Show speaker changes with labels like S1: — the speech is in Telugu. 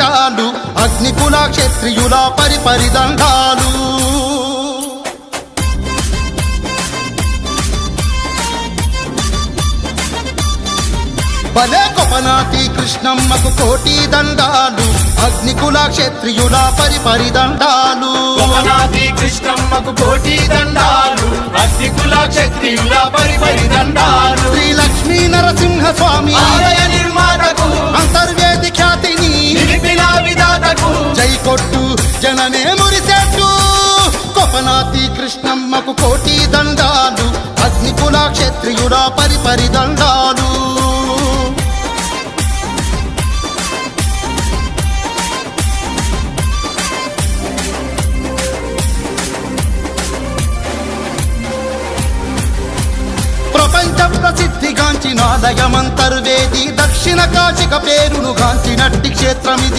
S1: దండాలు అగ్నికుల క్షత్రియుల పరిపరి దండాలు భలే కొపనాతి కృష్ణమ్మకు కోటి దండాలు అగ్నికుల క్షత్రియుల పరిపరి దండాలు
S2: కొపనాతి కృష్ణమ్మకు కోటి దండాలు అగ్నికుల క్షత్రియుల పరిపరి దండాలు
S1: శ్రీ లక్ష్మీ నరసింహ స్వామి
S2: ఆలయ నిర్మాతకు
S1: అంతర్వేది ఖ్యాతిని
S2: నిలిపిన విధాతకు
S1: జై కొట్టు జననే మురిసెట్టు కొపనాతి కృష్ణమ్మకు కోటి దండాలు అగ్నికుల క్షత్రియుల పరిపరి దండాలు ప్రపంచ ప్రసిద్ధిగాంచిన ఆలయమంతర్వేది దక్షిణ కాశిక పేరును గాంచినట్టి క్షేత్రమిది